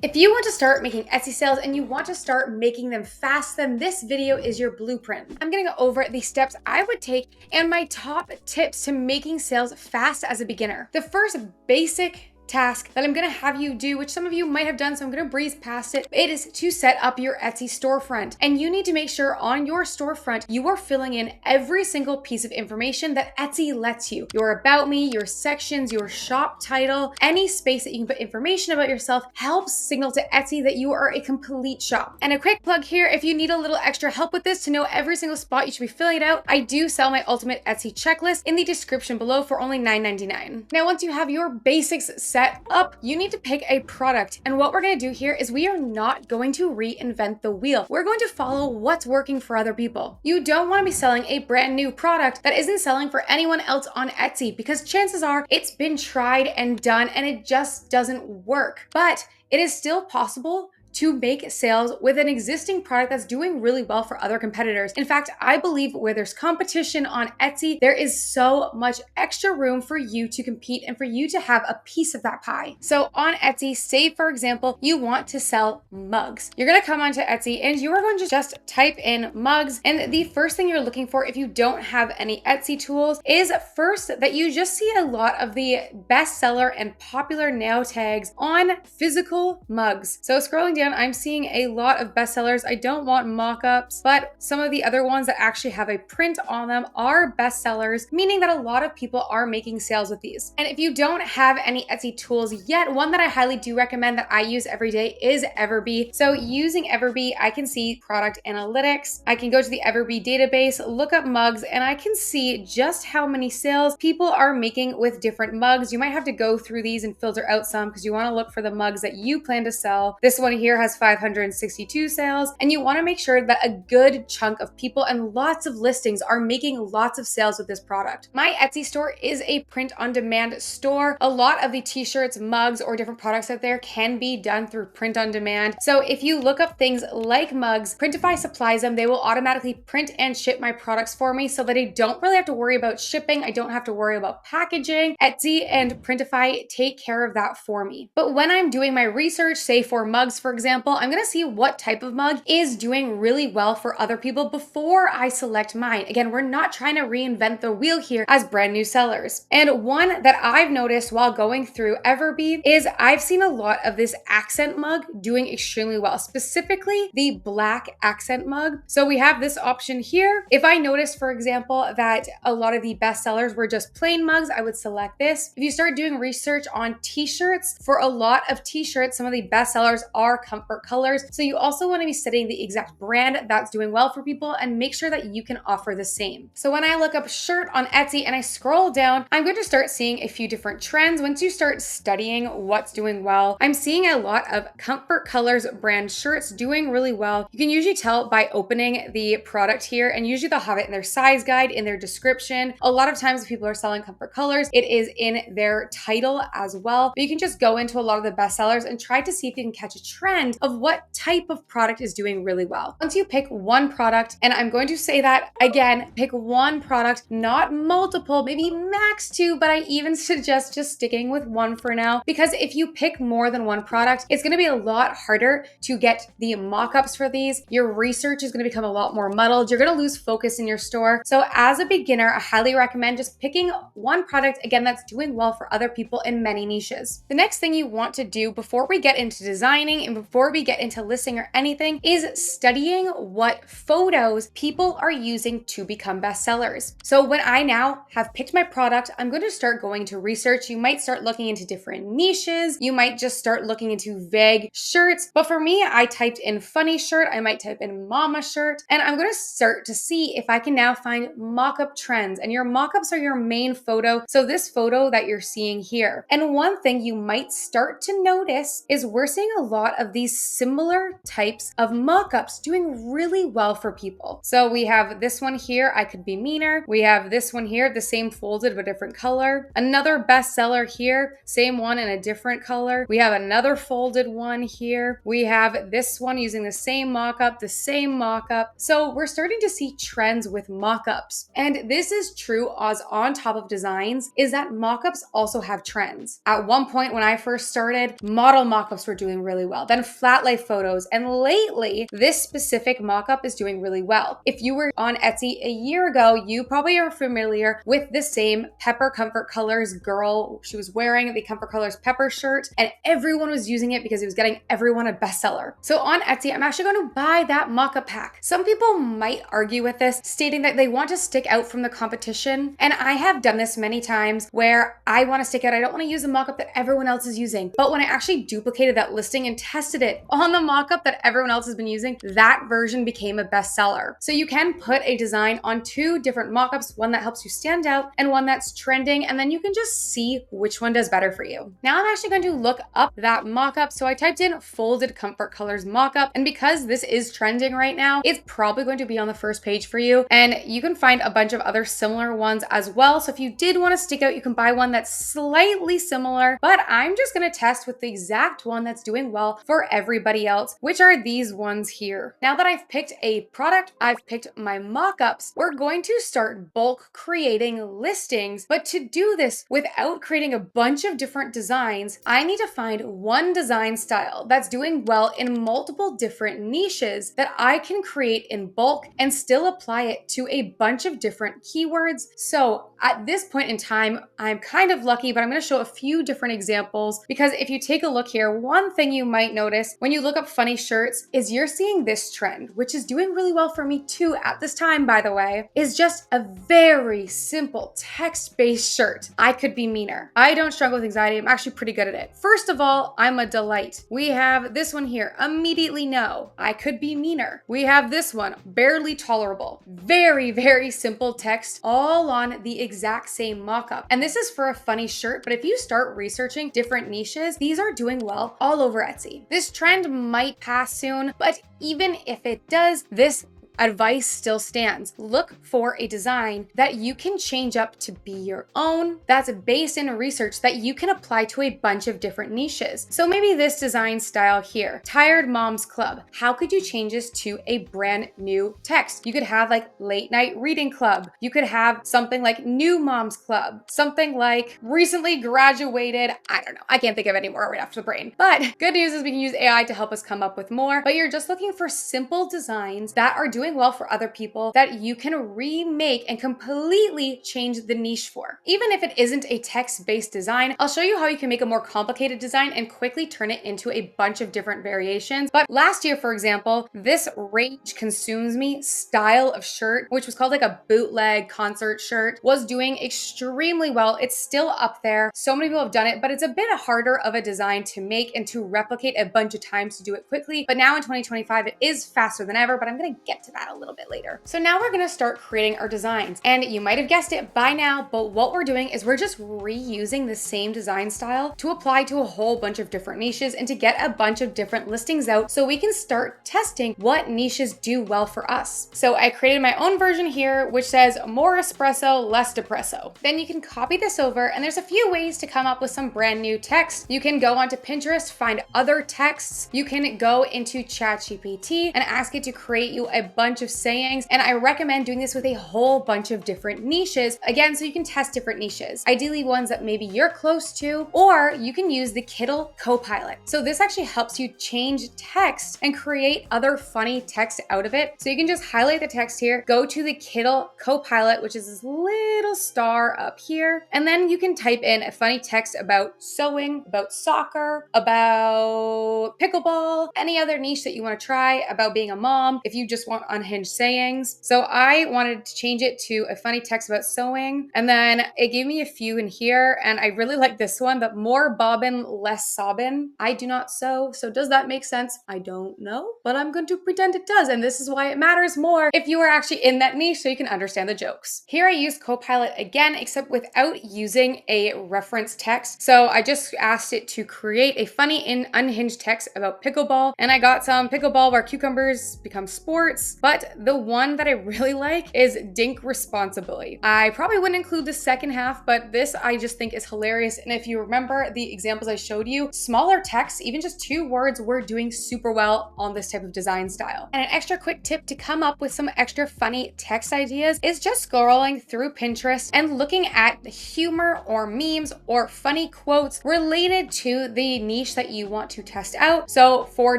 If you want to start making Etsy sales and you want to start making them fast, then this video is your blueprint. I'm gonna go over the steps I would take and my top tips to making sales fast as a beginner. The first basic task that I'm gonna have you do, which some of you might have done, so I'm gonna breeze past it. It is to set up your Etsy storefront. And you need to make sure on your storefront, you are filling in every single piece of information that Etsy lets you. Your about me, your sections, your shop title, any space that you can put information about yourself helps signal to Etsy that you are a complete shop. And a quick plug here, if you need a little extra help with this to know every single spot you should be filling it out, I do sell my ultimate Etsy checklist in the description below for only $9.99. Now, once you have your basics set up, you need to pick a product. And what we're going to do here is we are not going to reinvent the wheel. We're going to follow what's working for other people. You don't want to be selling a brand new product that isn't selling for anyone else on Etsy, because chances are it's been tried and done and it just doesn't work. But it is still possible to make sales with an existing product that's doing really well for other competitors. In fact, I believe where there's competition on Etsy, there is so much extra room for you to compete and for you to have a piece of that pie. So on Etsy, say for example, you want to sell mugs. You're gonna come onto Etsy and you are going to just type in mugs. And the first thing you're looking for, if you don't have any Etsy tools, is first that you just see a lot of the bestseller and popular now tags on physical mugs. So scrolling down, I'm seeing a lot of bestsellers. I don't want Mockups, but some of the other ones that actually have a print on them are bestsellers, meaning that a lot of people are making sales with these. And if you don't have any Etsy tools yet, one that I highly do recommend that I use every day is Everbee. So using Everbee, I can see product analytics. I can go to the Everbee database, look up mugs, and I can see just how many sales people are making with different mugs. You might have to go through these and filter out some because you want to look for the mugs that you plan to sell. This one here has 562 sales, and you want to make sure that a good chunk of people and lots of listings are making lots of sales with this product. My Etsy store is a print-on-demand store. A lot of the t-shirts, mugs, or different products out there can be done through print-on-demand. So if you look up things like mugs, Printify supplies them. They will automatically print and ship my products for me so that I don't really have to worry about shipping. I don't have to worry about packaging. Etsy and Printify take care of that for me. But when I'm doing my research, say for mugs, for example, I'm gonna see what type of mug is doing really well for other people before I select mine. Again, we're not trying to reinvent the wheel here as brand new sellers. And one that I've noticed while going through Everbee is I've seen a lot of this accent mug doing extremely well, specifically the black accent mug. So we have this option here. If I notice, for example, that a lot of the best sellers were just plain mugs, I would select this. If you start doing research on t-shirts, for a lot of t-shirts, some of the best sellers are comfort colors. So you also want to be studying the exact brand that's doing well for people and make sure that you can offer the same. So when I look up shirt on Etsy and I scroll down, I'm going to start seeing a few different trends. Once you start studying what's doing well, I'm seeing a lot of comfort colors brand shirts doing really well. You can usually tell by opening the product here, and usually they'll have it in their size guide, in their description. A lot of times if people are selling comfort colors, it is in their title as well. But you can just go into a lot of the best sellers and try to see if you can catch a trend of what type of product is doing really well. Once you pick one product, and I'm going to say that again, pick one product, not multiple, maybe max two, but I even suggest just sticking with one for now, because if you pick more than one product, it's going to be a lot harder to get the mock-ups for these. Your research is going to become a lot more muddled. You're going to lose focus in your store. So as a beginner, I highly recommend just picking one product, again, that's doing well for other people in many niches. The next thing you want to do before we get into designing and before we get into listing or anything is studying what photos people are using to become bestsellers. So when I now have picked my product, I'm going to start going to research. You might start looking into different niches. You might just start looking into vague shirts. But for me, I typed in funny shirt. I might type in mama shirt, and I'm going to start to see if I can now find mock-up trends. And your mock-ups are your main photo. So this photo that you're seeing here. And one thing you might start to notice is we're seeing a lot of these similar types of mockups doing really well for people. So we have this one here, I Could Be Meaner. We have this one here, the same folded but different color. Another bestseller here, same one in a different color. We have another folded one here. We have this one using the same mockup, the same mockup. So we're starting to see trends with mockups. And this is true as on top of designs, is that mockups also have trends. At one point when I first started, model mockups were doing really well, then flat life photos, and lately this specific mockup is doing really well. If you were on Etsy a year ago, you probably are familiar with the same Pepper Comfort Colors girl. She was wearing the Comfort Colors Pepper shirt and everyone was using it because it was getting everyone a bestseller. So on Etsy, I'm actually going to buy that mockup pack. Some people might argue with this, stating that they want to stick out from the competition. And I have done this many times where I want to stick out. I don't want to use a mockup that everyone else is using. But when I actually duplicated that listing and tested it on the mockup that everyone else has been using, that version became a bestseller. So you can put a design on two different mockups, one that helps you stand out and one that's trending, and then you can just see which one does better for you. Now I'm actually going to look up that mockup. So I typed in folded Comfort Colors mockup, and because this is trending right now, it's probably going to be on the first page for you. And you can find a bunch of other similar ones as well. So if you did want to stick out, you can buy one that's slightly similar, but I'm just going to test with the exact one that's doing well for everybody else, which are these ones here. Now that I've picked a product, I've picked my mockups, we're going to start bulk creating listings. But to do this without creating a bunch of different designs, I need to find one design style that's doing well in multiple different niches that I can create in bulk and still apply it to a bunch of different keywords. So at this point in time, I'm kind of lucky, but I'm going to show a few different examples because if you take a look here, one thing you might notice when you look up funny shirts is you're seeing this trend, which is doing really well for me too at this time, by the way, is just a very simple text-based shirt. I Could Be Meaner. I don't struggle with anxiety. I'm actually pretty good at it. First of all, I'm a delight. We have this one here, Immediately No. I Could Be Meaner. We have this one, Barely Tolerable. Very, very simple text, all on the exact same mockup. And this is for a funny shirt, but if you start researching different niches, these are doing well all over Etsy. This trend might pass soon, but even if it does, this advice still stands. Look for a design that you can change up to be your own, that's based in research that you can apply to a bunch of different niches. So maybe this design style here, Tired Moms Club. How could you change this to a brand new text? You could have like Late Night Reading Club. You could have something like New Moms Club, something like Recently Graduated. I don't know. I can't think of any more right off the brain. But good news is we can use AI to help us come up with more. But you're just looking for simple designs that are doing well for other people that you can remake and completely change the niche for. Even if it isn't a text-based design, I'll show you how you can make a more complicated design and quickly turn it into a bunch of different variations. But last year, for example, this Rage Consumes Me style of shirt, which was called like a bootleg concert shirt, was doing extremely well. It's still up there. So many people have done it, but it's a bit harder of a design to make and to replicate a bunch of times to do it quickly. But now in 2025, it is faster than ever, but I'm going to get to that a little bit later. So now we're going to start creating our designs. And you might have guessed it by now, but what we're doing is we're just reusing the same design style to apply to a whole bunch of different niches and to get a bunch of different listings out so we can start testing what niches do well for us. So I created my own version here, which says more espresso, less depresso. Then you can copy this over, and there's a few ways to come up with some brand new text. You can go onto Pinterest, find other texts. You can go into ChatGPT and ask it to create you a bunch of sayings. And I recommend doing this with a whole bunch of different niches, again, so you can test different niches, ideally ones that maybe you're close to, or you can use the Kittl Copilot. So this actually helps you change text and create other funny text out of it. So you can just highlight the text here, go to the Kittl Copilot, which is this little star up here, and then you can type in a funny text about sewing, about soccer, about pickleball, any other niche that you want to try, about being a mom. If you just want unhinged sayings. So I wanted to change it to a funny text about sewing. And then it gave me a few in here. And I really like this one, but more bobbin, less sobbin. I do not sew. So does that make sense? I don't know, but I'm going to pretend it does. And this is why it matters more if you are actually in that niche so you can understand the jokes. Here I use Copilot again, except without using a reference text. So I just asked it to create a funny and unhinged text about pickleball. And I got some pickleball where cucumbers become sports. But the one that I really like is dink responsibly. I probably wouldn't include the second half, but this I just think is hilarious. And if you remember the examples I showed you, smaller text, even just 2 words, were doing super well on this type of design style. And an extra quick tip to come up with some extra funny text ideas is just scrolling through Pinterest and looking at humor or memes or funny quotes related to the niche that you want to test out. So for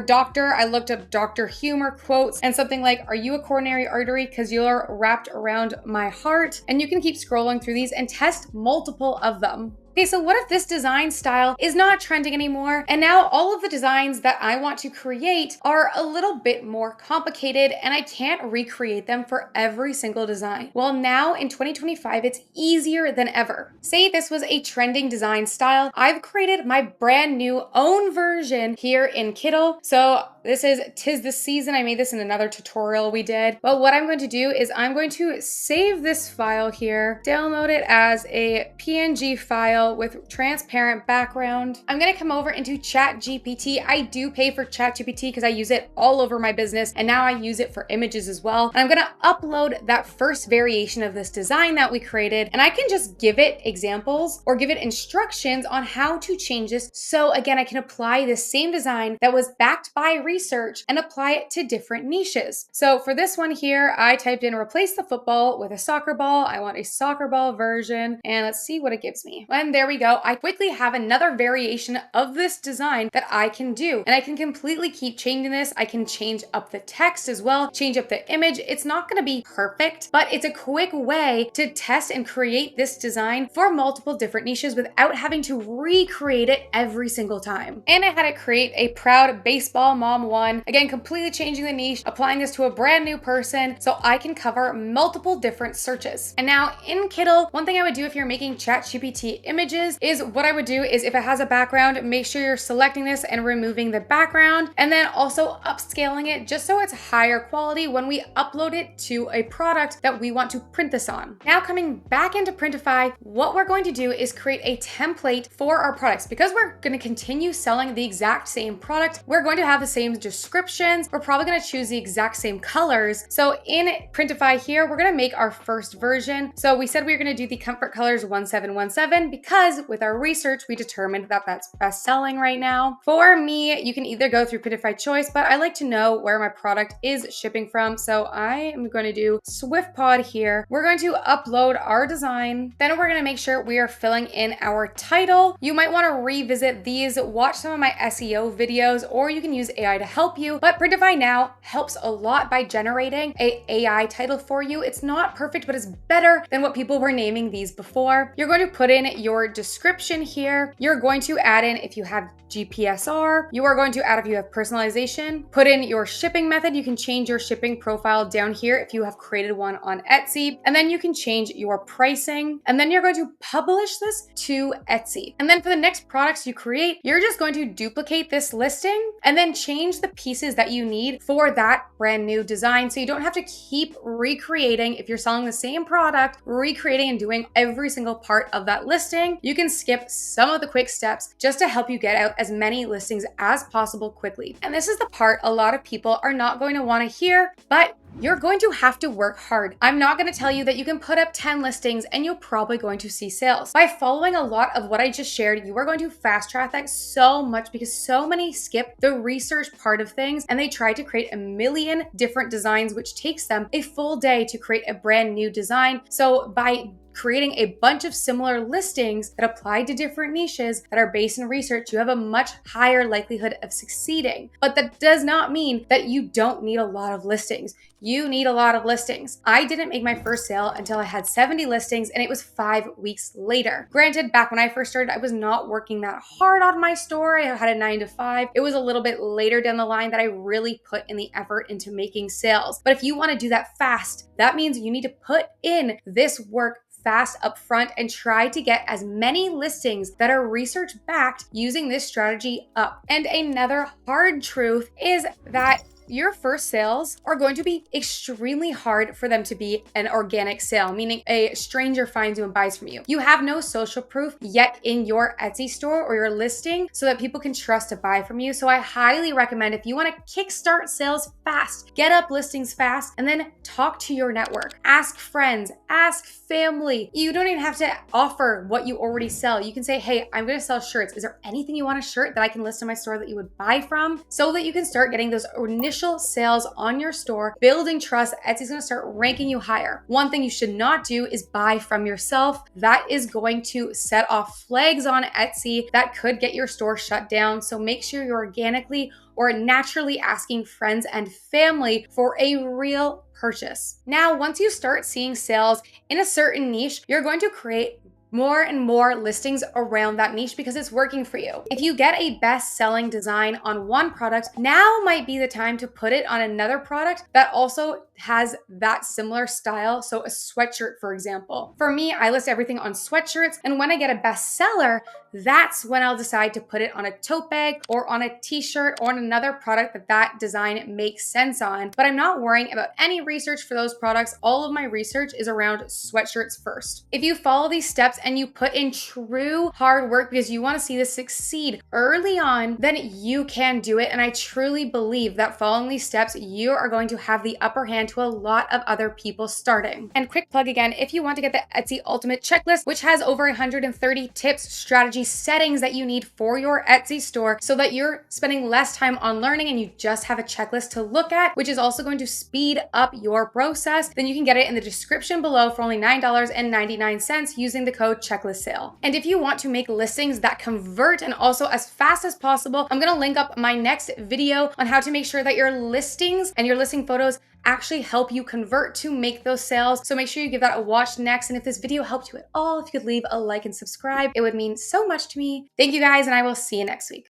doctor, I looked up doctor humor quotes and something like, "Are you a coronary artery? Because you're wrapped around my heart." And you can keep scrolling through these and test multiple of them. Okay, so what if this design style is not trending anymore? And now all of the designs that I want to create are a little bit more complicated and I can't recreate them for every single design. Well, now in 2025, it's easier than ever. Say this was a trending design style. I've created my brand new own version here in Kittl. So this is "'Tis the Season." I made this in another tutorial we did. But what I'm going to do is I'm going to save this file here, download it as a PNG file with transparent background. I'm gonna come over into ChatGPT. I do pay for ChatGPT because I use it all over my business and now I use it for images as well. And I'm gonna upload that first variation of this design that we created and I can just give it examples or give it instructions on how to change this. So again, I can apply the same design that was backed by research and apply it to different niches. So for this one here, I typed in "replace the football with a soccer ball." I want a soccer ball version and let's see what it gives me. And there we go. I quickly have another variation of this design that I can do. And I can completely keep changing this. I can change up the text as well, change up the image. It's not going to be perfect, but it's a quick way to test and create this design for multiple different niches without having to recreate it every single time. And I had it create a proud baseball mom one. Again, completely changing the niche, applying this to a brand new person so I can cover multiple different searches. And now in Kittl, one thing I would do if you're making ChatGPT images is what I would do is if it has a background, make sure you're selecting this and removing the background and then also upscaling it just so it's higher quality when we upload it to a product that we want to print this on. Now coming back into Printify, what we're going to do is create a template for our products. Because we're going to continue selling the exact same product, we're going to have the same descriptions. We're probably going to choose the exact same colors. So in Printify here, we're going to make our first version. So we said we were going to do the comfort colors 1717 because with our research, we determined that that's best selling right now. For me, you can either go through Printify Choice, but I like to know where my product is shipping from. So I am going to do SwiftPod here. We're going to upload our design. Then we're going to make sure we are filling in our title. You might want to revisit these, watch some of my SEO videos, or you can use AI to help you. But Printify now helps a lot by generating an AI title for you. It's not perfect, but it's better than what people were naming these before. You're going to put in your description here. You're going to add in if you have GPSR. You are going to add if you have personalization. Put in your shipping method. You can change your shipping profile down here if you have created one on Etsy. And then you can change your pricing. And then you're going to publish this to Etsy. And then for the next products you create, you're just going to duplicate this listing and then change the pieces that you need for that brand new design. So you don't have to keep recreating if you're selling the same product, recreating and doing every single part of that listing. You can skip some of the quick steps just to help you get out as many listings as possible quickly. And this is the part a lot of people are not going to want to hear, but you're going to have to work hard. I'm not going to tell you that you can put up 10 listings and you're probably going to see sales. By following a lot of what I just shared, you are going to fast track that so much because so many skip the research part of things and they try to create a million different designs, which takes them a full day to create a brand new design. So by creating a bunch of similar listings that apply to different niches that are based in research, you have a much higher likelihood of succeeding. But that does not mean that you don't need a lot of listings. You need a lot of listings. I didn't make my first sale until I had 70 listings, and it was 5 weeks later. Granted, back when I first started, I was not working that hard on my store. I had a 9 to 5. It was a little bit later down the line that I really put in the effort into making sales. But if you want to do that fast, that means you need to put in this work fast up front and try to get as many listings that are research backed using this strategy up. And another hard truth is that your first sales are going to be extremely hard for them to be an organic sale, meaning a stranger finds you and buys from you. You have no social proof yet in your Etsy store or your listing so that people can trust to buy from you. So I highly recommend, if you want to kickstart sales fast, get up listings fast, and then talk to your network. Ask friends, ask family. You don't even have to offer what you already sell. You can say, hey, I'm going to sell shirts. Is there anything you want a shirt that I can list in my store that you would buy from? So that you can start getting those initial sales on your store, building trust. Etsy's going to start ranking you higher. One thing you should not do is buy from yourself. That is going to set off flags on Etsy that could get your store shut down. So make sure you're organically or naturally asking friends and family for a real purchase. Now, once you start seeing sales in a certain niche, you're going to create more and more listings around that niche because it's working for you. If you get a best-selling design on one product, now might be the time to put it on another product that also has that similar style. So a sweatshirt, for example. For me, I list everything on sweatshirts, and when I get a bestseller, that's when I'll decide to put it on a tote bag or on a t-shirt or on another product that design makes sense on. But I'm not worrying about any research for those products. All of my research is around sweatshirts first. If you follow these steps and you put in true hard work because you want to see this succeed early on, then you can do it. And I truly believe that following these steps, you are going to have the upper hand to a lot of other people starting. And quick plug again, if you want to get the Etsy Ultimate Checklist, which has over 130 tips, strategies, settings that you need for your Etsy store so that you're spending less time on learning and you just have a checklist to look at, which is also going to speed up your process, then you can get it in the description below for only $9.99 using the code checklist sale. And if you want to make listings that convert and also as fast as possible, I'm going to link up my next video on how to make sure that your listings and your listing photos actually help you convert to make those sales. So make sure you give that a watch next. And if this video helped you at all, if you could leave a like and subscribe, it would mean so much to me. Thank you guys, and I will see you next week.